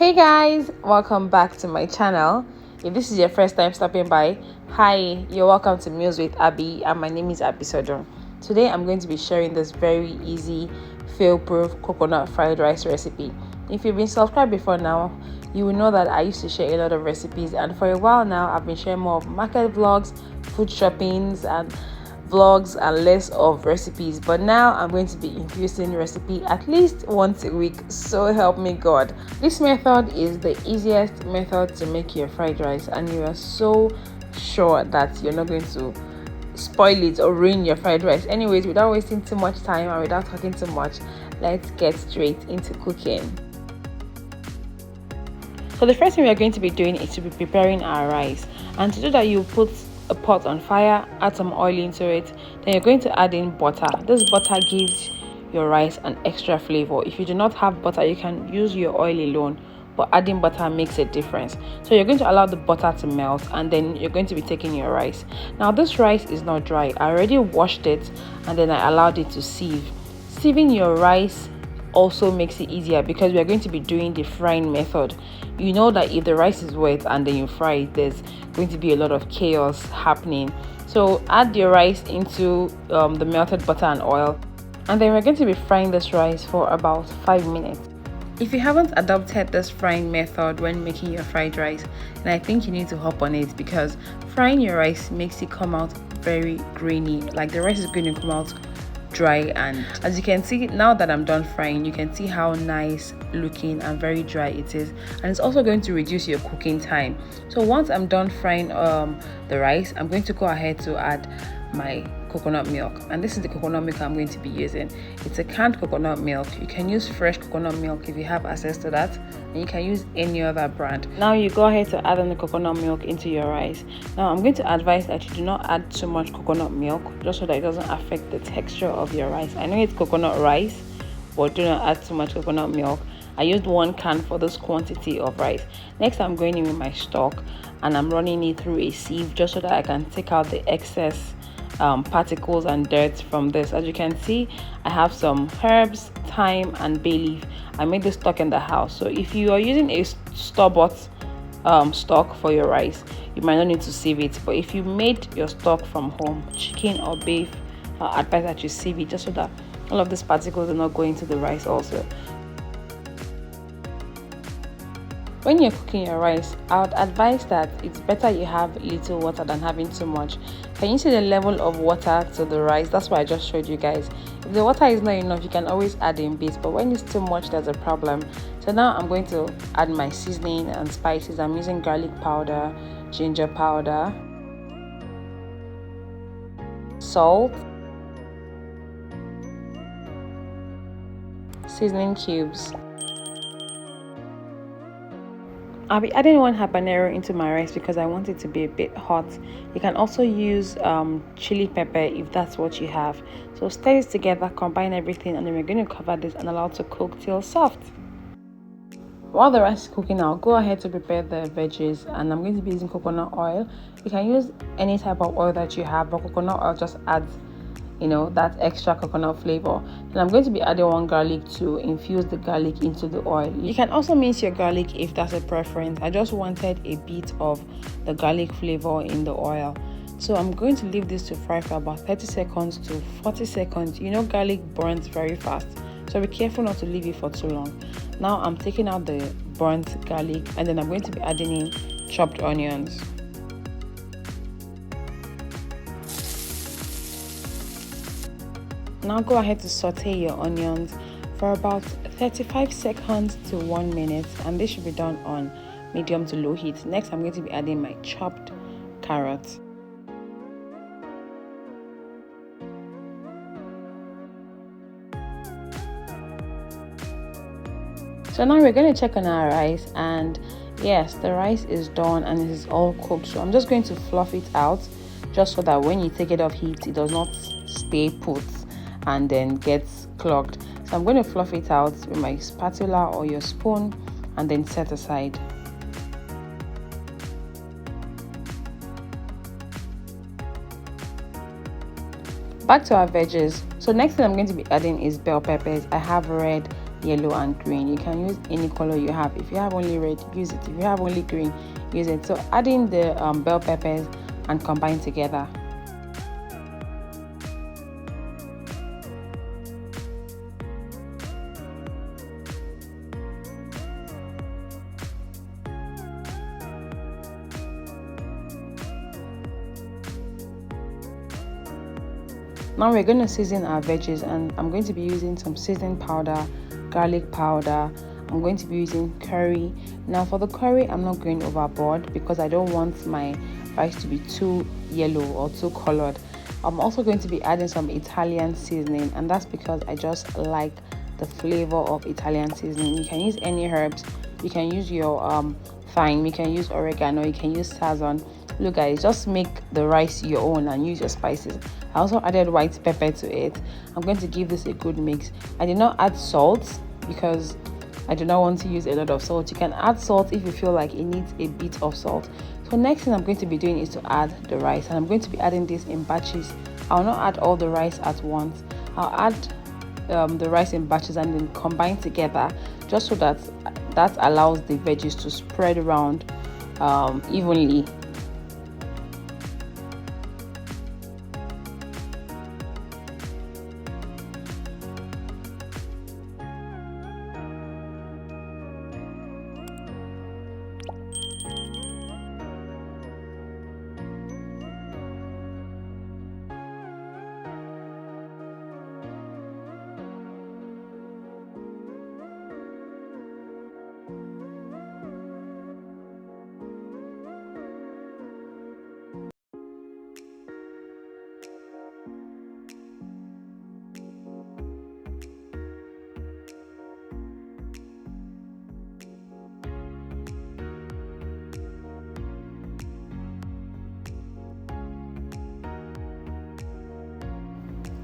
Hey guys, welcome back to my channel. If this is your first time stopping by, hi, you're welcome to Meals with Abby, and my name is Abby Sojon. Today I'm going to be sharing this very easy fail-proof coconut fried rice recipe. If you've been subscribed before now, you will know that I used to share a lot of recipes, and for a while now I've been sharing more of market vlogs, food shoppings, and vlogs and less of recipes. But now I'm going to be infusing recipe at least once a week, so help me God. This method is the easiest method to make your fried rice, and you are so sure that you're not going to spoil it or ruin your fried rice. Anyways, without wasting too much time and without talking too much, let's get straight into cooking. So the first thing we are going to be doing is to be preparing our rice, and to do that you put a pot on fire, add some oil into it, then you're going to add in butter. This butter gives your rice an extra flavor. If you do not have butter, you can use your oil alone, but adding butter makes a difference. So you're going to allow the butter to melt, and then you're going to be taking your rice. Now this rice is not dry. I already washed it and then I allowed it to sieve. Sieving your rice also makes it easier because we are going to be doing the frying method. You know that if the rice is wet and then you fry it, there's going to be a lot of chaos happening. So add your rice into the melted butter and oil, and then we're going to be frying this rice for about 5 minutes. If you haven't adopted this frying method when making your fried rice, then I think you need to hop on it, because frying your rice makes it come out very grainy, like the rice is going to come out dry. And as you can see, now that I'm done frying, you can see how nice looking and very dry it is, and it's also going to reduce your cooking time. So once I'm done frying the rice, I'm going to go ahead to add my coconut milk, and this is the coconut milk I'm going to be using. It's a canned coconut milk. You can use fresh coconut milk if you have access to that, and you can use any other brand. Now you go ahead to add on the coconut milk into your rice. Now I'm going to advise that you do not add too much coconut milk, just so that it doesn't affect the texture of your rice. I know it's coconut rice, but do not add too much coconut milk. I used 1 can for this quantity of rice. Next, I'm going in with my stock, and I'm running it through a sieve just so that I can take out the excess particles and dirt from this. As you can see, I have some herbs, thyme and bay leaf. I made this stock in the house, so if you are using a store-bought stock for your rice, you might not need to sieve it. But if you made your stock from home, chicken or beef, I advise that you sieve it, just so that all of these particles are not going to the rice also. When you're cooking your rice, I would advise that it's better you have little water than having too much. Can you see the level of water to the rice? That's what I just showed you guys. If the water is not enough, you can always add in bits, but when it's too much, there's a problem. So now I'm going to add my seasoning and spices. I'm using garlic powder, ginger powder, salt, seasoning cubes. I'll be adding 1 habanero into my rice because I want it to be a bit hot. You can also use chili pepper if that's what you have. So stir this together, combine everything, and then we're going to cover this and allow it to cook till soft. While the rice is cooking, I'll go ahead to prepare the veggies, and I'm going to be using coconut oil. You can use any type of oil that you have, but coconut oil just adds that extra coconut flavor. And I'm going to be adding 1 garlic to infuse the garlic into the oil. You can also mince your garlic if that's a preference. I just wanted a bit of the garlic flavor in the oil, so I'm going to leave this to fry for about 30 seconds to 40 seconds. Garlic burns very fast, so be careful not to leave it for too long. Now I'm taking out the burnt garlic, and then I'm going to be adding in chopped onions. Now go ahead to saute your onions for about 35 seconds to 1 minute, and this should be done on medium to low heat. Next, I'm going to be adding my chopped carrots. So now we're going to check on our rice, and yes, the rice is done and it is all cooked. So I'm just going to fluff it out, just so that when you take it off heat, it does not stay put and then gets clogged. So I'm going to fluff it out with my spatula or your spoon and then set aside. Back to our veggies. So next thing I'm going to be adding is bell peppers. I have red, yellow and green. You can use any color you have. If you have only red, use it. If you have only green, use it. So adding the bell peppers and combine together. Now we're going to season our veggies, and I'm going to be using some seasoning powder, garlic powder. I'm going to be using curry. Now for the curry, I'm not going overboard because I don't want my rice to be too yellow or too colored. I'm also going to be adding some Italian seasoning, and that's because I just like the flavor of Italian seasoning. You can use any herbs. You can use your thyme, you can use oregano, you can use sazon. Look guys, just make the rice your own and use your spices. I also added white pepper to it. I'm going to give this a good mix. I did not add salt because I do not want to use a lot of salt. You can add salt if you feel like it needs a bit of salt. So next thing I'm going to be doing is to add the rice, and I'm going to be adding this in batches. I'll not add all the rice at once. I'll add the rice in batches and then combine together, just so that allows the veggies to spread around evenly.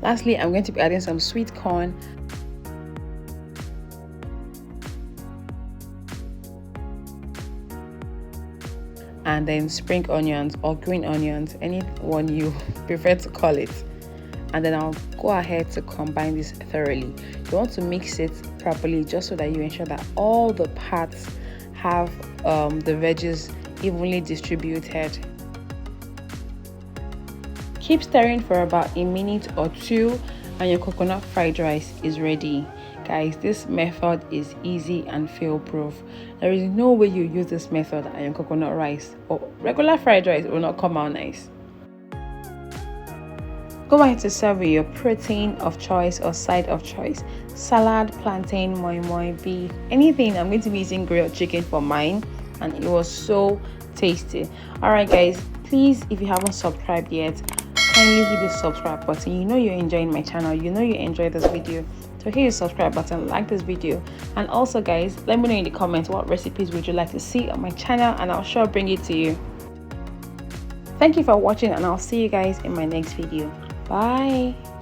Lastly, I'm going to be adding some sweet corn, and then spring onions or green onions, any one you prefer to call it. And then I'll go ahead to combine this thoroughly. You want to mix it properly just so that you ensure that all the parts have the veggies evenly distributed. Keep stirring for about a minute or two and your coconut fried rice is ready. Guys, this method is easy and fail proof. There is no way you use this method and your coconut rice or regular fried rice will not come out nice. Go ahead to serve with your protein of choice or side of choice. Salad, plantain, moi moi, beef, anything. I'm going to be using grilled chicken for mine, and it was so tasty. Alright guys, please, if you haven't subscribed yet, kindly hit the subscribe button. You know you're enjoying my channel, you know you enjoy this video, so hit the subscribe button, like this video, and also guys, let me know in the comments what recipes would you like to see on my channel, and I'll sure bring it to you. Thank you for watching, and I'll see you guys in my next video. Bye.